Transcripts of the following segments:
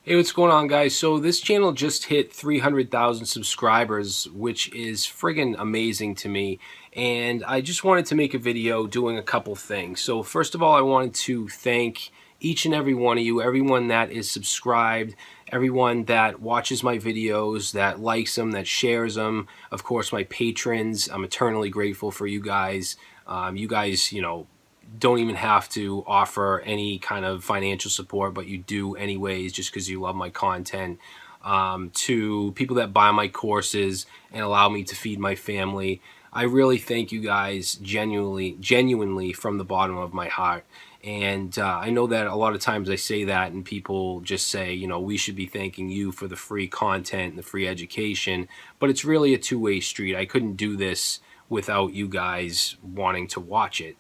Hey, what's going on, guys? So this channel just hit 300,000 subscribers, which is friggin' amazing to me. And I just wanted to make a video doing a couple things. So first of all, I wanted to thank each and every one of you, everyone that is subscribed, everyone that watches my videos, that likes them, that shares them. Of course, my patrons, I'm eternally grateful for you guys. You guys, don't even have to offer any kind of financial support, but you do anyways just because you love my content. To people that buy my courses and allow me to feed my family, I really thank you guys genuinely from the bottom of my heart. And I know that a lot of times I say that and people just say, we should be thanking you for the free content and the free education, but it's really a two-way street. I couldn't do this without you guys wanting to watch it.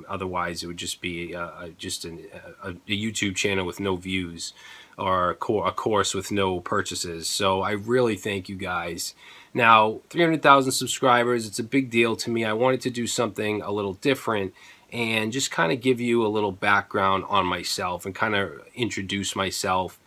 Otherwise, it would just be a YouTube channel with no views, or a course with no purchases. So I really thank you guys. Now, 300,000 subscribers, it's a big deal to me. I wanted to do something a little different and just kind of give you a little background on myself and kind of introduce myself.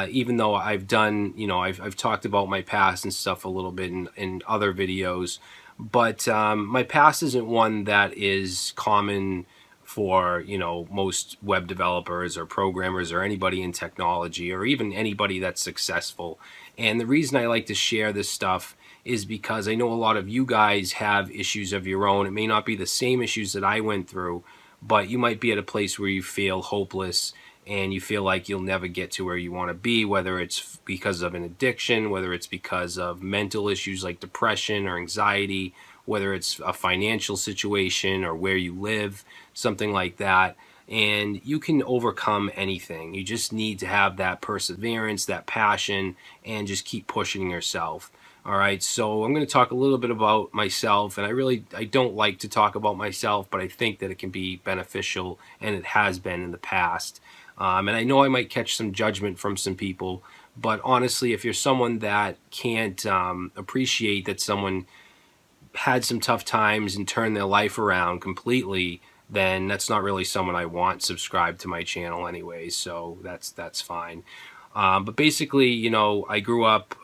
Even though I've done, I've talked about my past and stuff a little bit in other videos, but my past isn't one that is common for, most web developers or programmers or anybody in technology or even anybody that's successful. And the reason I like to share this stuff is because I know a lot of you guys have issues of your own. It may not be the same issues that I went through, but you might be at a place where you feel hopeless and you feel like you'll never get to where you want to be, whether it's because of an addiction, whether it's because of mental issues like depression or anxiety, whether it's a financial situation or where you live, something like that. And you can overcome anything. You just need to have that perseverance, that passion, and just keep pushing yourself. All right, so I'm going to talk a little bit about myself, and I don't like to talk about myself, but I think that it can be beneficial, and it has been in the past. And I know I might catch some judgment from some people, but honestly, if you're someone that can't appreciate that someone had some tough times and turned their life around completely, then that's not really someone I want subscribed to my channel anyways, so that's fine. But basically, I grew up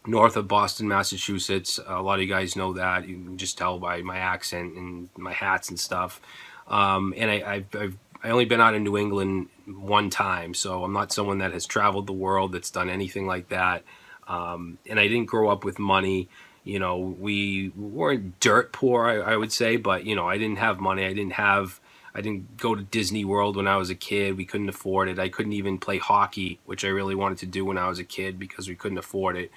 north of Boston, Massachusetts. A lot of you guys know that. You can just tell by my accent and my hats and stuff. And I've only been out in New England one time, so I'm not someone that has traveled the world, that's done anything like that. And I didn't grow up with money. We weren't dirt poor, I would say, but I didn't have money. I didn't go to Disney World when I was a kid. We couldn't afford it. I couldn't even play hockey, which I really wanted to do when I was a kid because we couldn't afford it.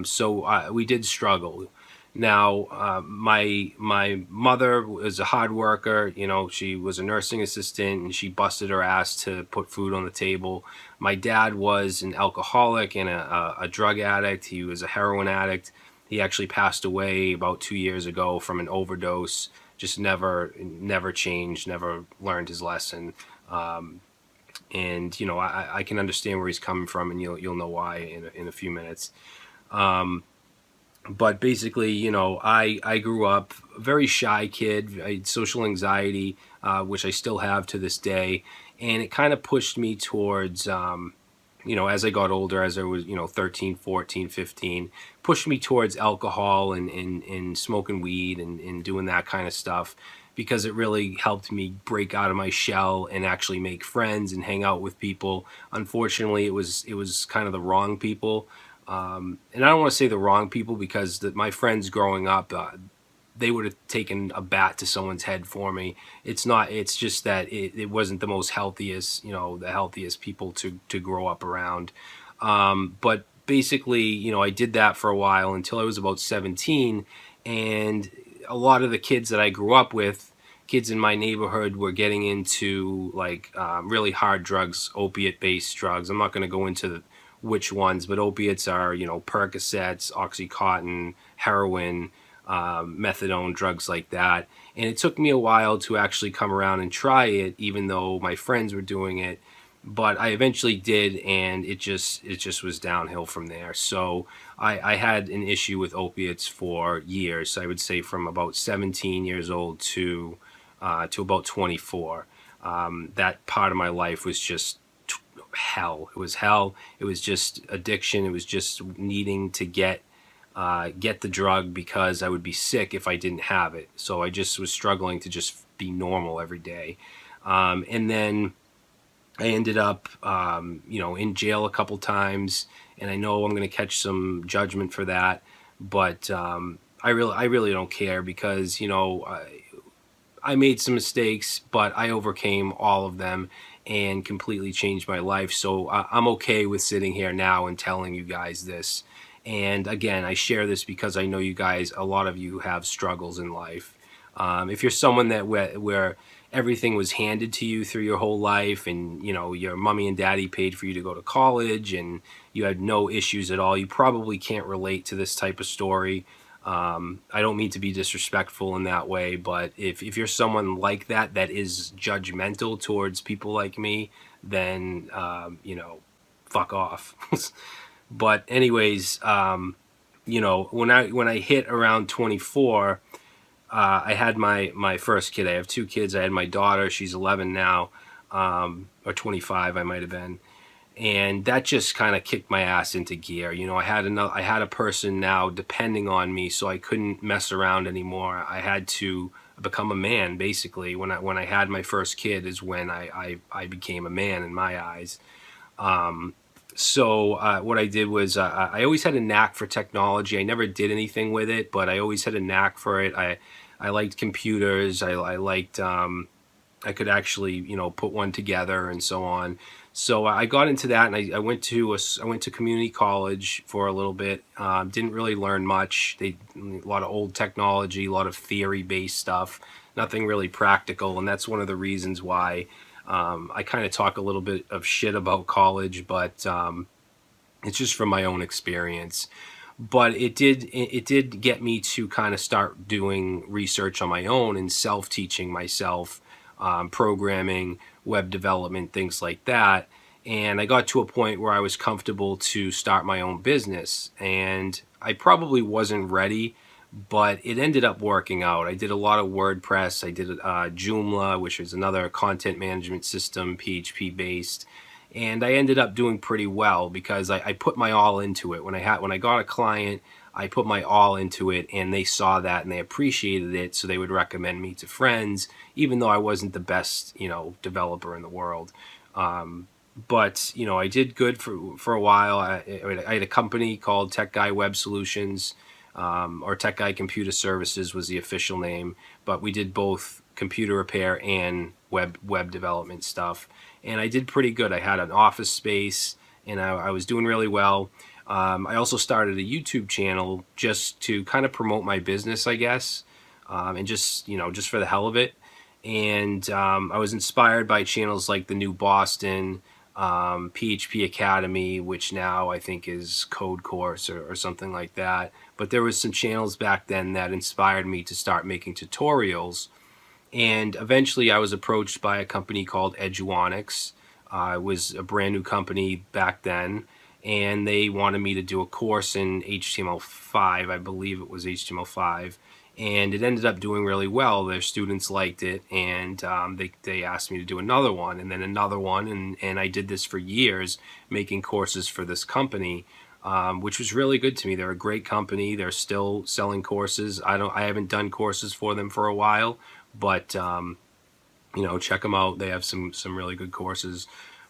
So we did struggle. Now, my mother was a hard worker. She was a nursing assistant and she busted her ass to put food on the table. My dad was an alcoholic and a drug addict. He was a heroin addict. He actually passed away about 2 years ago from an overdose. Just never changed, never learned his lesson. And I can understand where he's coming from, and you'll know why in a few minutes. But basically, I grew up a very shy kid. I had social anxiety, which I still have to this day, and it kind of pushed me towards, as I got older, as I was, 13, 14, 15, pushed me towards alcohol and smoking weed and doing that kind of stuff, because it really helped me break out of my shell and actually make friends and hang out with people. Unfortunately, it was kind of the wrong people. And I don't want to say the wrong people, because my friends growing up, they would have taken a bat to someone's head for me. It's just that it wasn't the most healthiest, the healthiest people to grow up around. But basically, I did that for a while until I was about 17. And a lot of the kids that I grew up with, kids in my neighborhood, were getting into like really hard drugs, opiate-based drugs. I'm not going to go into which ones, but opiates are, Percocets, Oxycontin, heroin, methadone, drugs like that. And it took me a while to actually come around and try it, even though my friends were doing it. But I eventually did, and it just was downhill from there. So I had an issue with opiates for years. I would say from about 17 years old to about 24. That part of my life was just hell. It was hell. It was just addiction. It was just needing to get the drug because I would be sick if I didn't have it. So I just was struggling to just be normal every day. And then I ended up, in jail a couple times, and I know I'm going to catch some judgment for that. But I really don't care because I made some mistakes, but I overcame all of them and completely changed my life. So I'm okay with sitting here now and telling you guys this. And again, I share this because I know you guys, a lot of you have struggles in life. If you're someone that where everything was handed to you through your whole life, and your mommy and daddy paid for you to go to college, and you had no issues at all, you probably can't relate to this type of story. I don't mean to be disrespectful in that way, but if you're someone like that is judgmental towards people like me, then fuck off. But anyways, when I hit around 24, I had my first kid. I have two kids. I had my daughter. She's 11 now, or 25, I might have been. And that just kind of kicked my ass into gear. I had a person now depending on me, so I couldn't mess around anymore. I had to become a man, basically. When I had my first kid is when I became a man in my eyes. So what I did was I always had a knack for technology. I never did anything with it, but I always had a knack for it. I liked computers. I liked I could actually put one together and so on. So I got into that, and I went to community college for a little bit. Didn't really learn much. A lot of old technology, a lot of theory based stuff, nothing really practical, and that's one of the reasons why I kind of talk a little bit of shit about college, but it's just from my own experience. But it did get me to kind of start doing research on my own and self-teaching myself, programming, web development, things like that. And I got to a point where I was comfortable to start my own business. And I probably wasn't ready, but it ended up working out. I did a lot of WordPress. I did Joomla, which is another content management system, PHP based. And I ended up doing pretty well because I put my all into it. When I got a client, I put my all into it, and they saw that and they appreciated it, so they would recommend me to friends, even though I wasn't the best, developer in the world. But I did good for a while. I had a company called Tech Guy Web Solutions, or Tech Guy Computer Services was the official name, but we did both computer repair and web development stuff, and I did pretty good. I had an office space, and I was doing really well. I also started a YouTube channel just to kind of promote my business, I guess, and just for the hell of it. And I was inspired by channels like the New Boston, PHP Academy, which now I think is Code Course or something like that. But there was some channels back then that inspired me to start making tutorials. And eventually I was approached by a company called Eduonics. It was a brand new company back then, and they wanted me to do a course in HTML5. I believe it was HTML5. And it ended up doing really well. Their students liked it, and they asked me to do another one, and then another one, and I did this for years, making courses for this company, which was really good to me. They're a great company. They're still selling courses. I haven't done courses for them for a while, but check them out. They have some really good courses.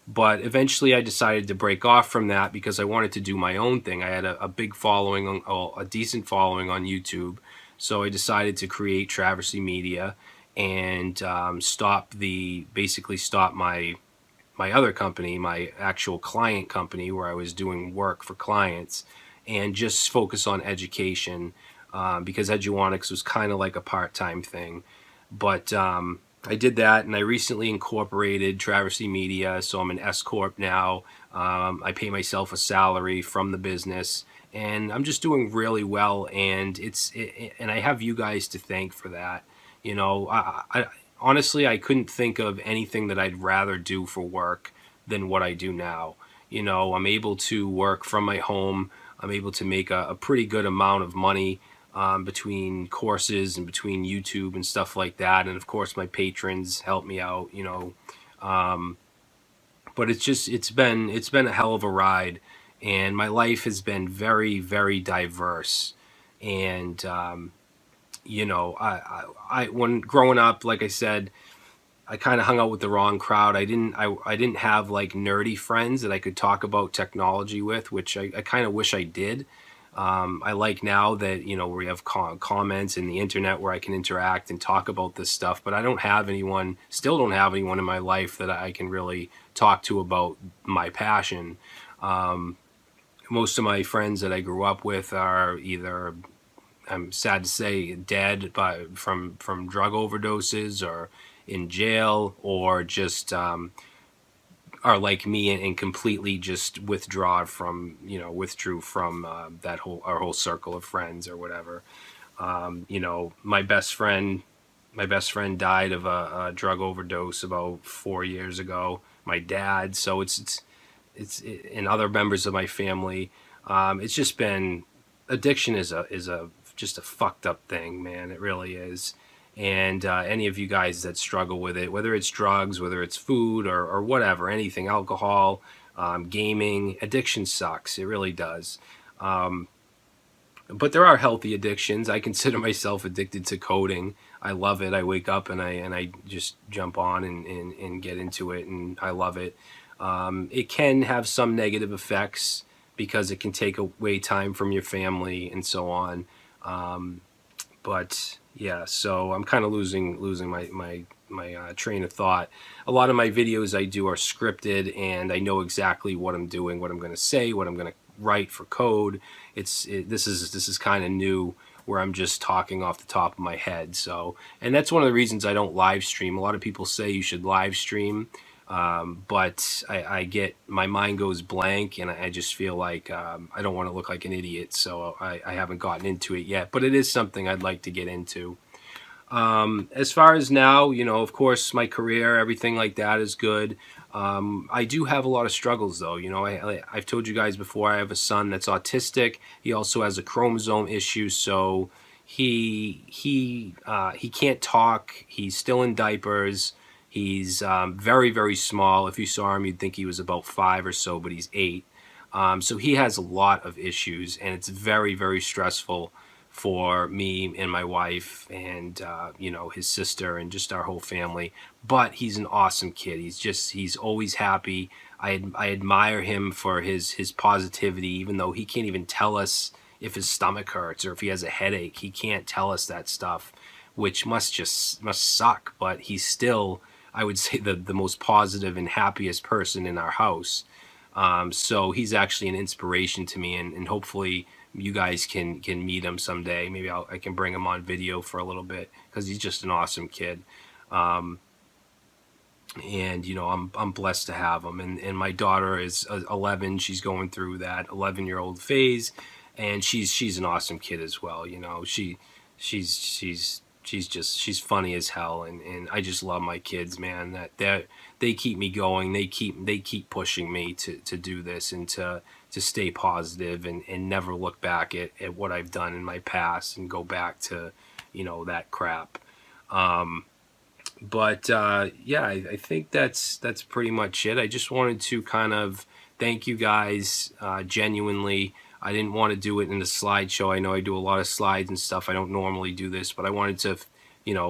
But eventually I decided to break off from that because I wanted to do my own thing. I had a big following, a decent following on YouTube. So I decided to create Traversy Media and basically stop my other company, my actual client company where I was doing work for clients, and just focus on education, because Eduonics was kind of like a part-time thing. But I did that, and I recently incorporated Traversy Media, so I'm an S Corp now. I pay myself a salary from the business, and I'm just doing really well, and and I have you guys to thank for that. I honestly, I couldn't think of anything that I'd rather do for work than what I do now. I'm able to work from my home. I'm able to make a pretty good amount of money, between courses and between YouTube and stuff like that. And of course, my patrons help me out, But it's been a hell of a ride, and my life has been very, very diverse. And I when growing up, like I said, I kind of hung out with the wrong crowd. I didn't have like nerdy friends that I could talk about technology with, which I kind of wish I did. I like now that we have comments and the internet where I can interact and talk about this stuff. But I don't have anyone, still don't have anyone in my life that I can really talk to about my passion. Um, Most of my friends that I grew up with are either, I'm sad to say, dead from drug overdoses or in jail, or just are like me and completely just withdrew from that whole our whole circle of friends or whatever. My best friend died of a drug overdose about 4 years ago. My dad, so and other members of my family. It's just been, addiction is a just a fucked up thing, man. It really is. And any of you guys that struggle with it, whether it's drugs, whether it's food or whatever, anything, alcohol, gaming, addiction sucks. It really does. Um, but there are healthy addictions. I consider myself addicted to coding. I love it. I wake up and I just jump on and get into it, and I love it. It can have some negative effects because it can take away time from your family and so on. Um, but yeah, so I'm kind of losing my train of thought. A lot of my videos I do are scripted, and I know exactly what I'm doing, what I'm going to say, what I'm going to write for code. This is kind of new, where I'm just talking off the top of my head. So, and that's one of the reasons I don't live stream. A lot of people say you should live stream, but I get, my mind goes blank, and I just feel like I don't want to look like an idiot. So I haven't gotten into it yet, but it is something I'd like to get into. As far as now, of course, my career, everything like that is good. I do have a lot of struggles, though. I've told you guys before, I have a son that's autistic. He also has a chromosome issue, so he can't talk. He's still in diapers. He's very, very small. If you saw him, you'd think he was about 5 or so, but he's 8. So he has a lot of issues, and it's very, very stressful for me and my wife and his sister and just our whole family. But he's an awesome kid. He's always happy. I admire him for his positivity, even though he can't even tell us if his stomach hurts or if he has a headache. He can't tell us that stuff, which must suck. But he's still, I would say, the most positive and happiest person in our house. So he's actually an inspiration to me, and hopefully you guys can meet him someday. Maybe I can bring him on video for a little bit, because he's just an awesome kid. Um, and I'm blessed to have him. And my daughter is 11. She's going through that 11-year-old phase, and she's an awesome kid as well. She's funny as hell, and I just love my kids, man. That they keep me going. They keep pushing me to do this and to stay positive and never look back at what I've done in my past and go back to that crap. Um, but yeah, I think that's pretty much it. I just wanted to kind of thank you guys genuinely. I didn't want to do it in a slideshow. I know I do a lot of slides and stuff. I don't normally do this, but I wanted to,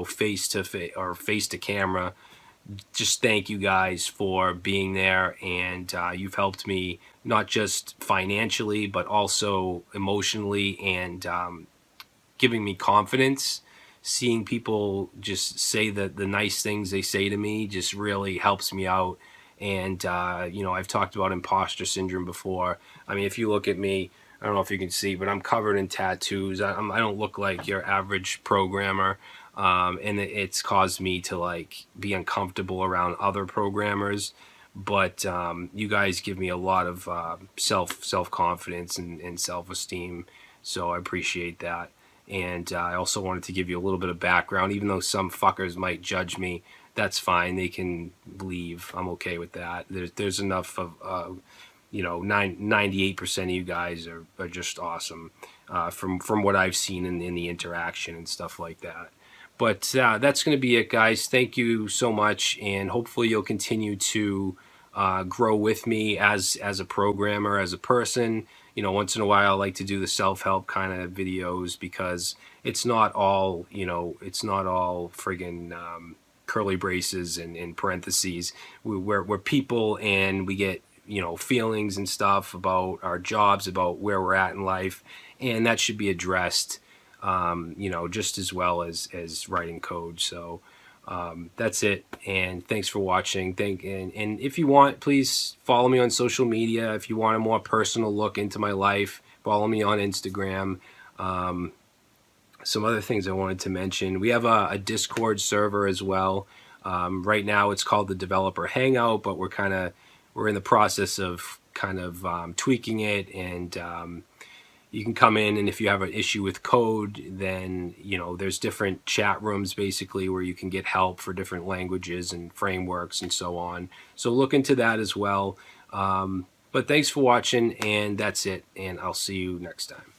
face to face or face to camera, just thank you guys for being there. And you've helped me not just financially, but also emotionally, and giving me confidence. Seeing people just say the nice things they say to me just really helps me out. And I've talked about imposter syndrome before. I mean, if you look at me, I don't know if you can see, but I'm covered in tattoos. I don't look like your average programmer. And it's caused me to like be uncomfortable around other programmers. But you guys give me a lot of self confidence and self esteem, so I appreciate that. And I also wanted to give you a little bit of background, even though some fuckers might judge me. That's fine. They can leave. I'm okay with that. There's enough of 98% of you guys are just awesome, from what I've seen in the interaction and stuff like that. But that's going to be it, guys. Thank you so much, and hopefully you'll continue to grow with me as a programmer, as a person. You know, once in a while I like to do the self-help kind of videos, because it's not all, you know, it's not all friggin' curly braces and in parentheses. We're people, and we get, you know, feelings and stuff about our jobs, about where we're at in life, and that should be addressed, you know, just as well as writing code. So that's it, and thanks for watching. And if you want, please follow me on social media. If you want a more personal look into my life, follow me on Instagram. Some other things I wanted to mention: we have a Discord server as well. Right now it's called the Developer Hangout, but we're in the process of tweaking it, and you can come in, and if you have an issue with code, then, you know, there's different chat rooms basically where you can get help for different languages and frameworks and so on. So look into that as well. But thanks for watching, and that's it, and I'll see you next time.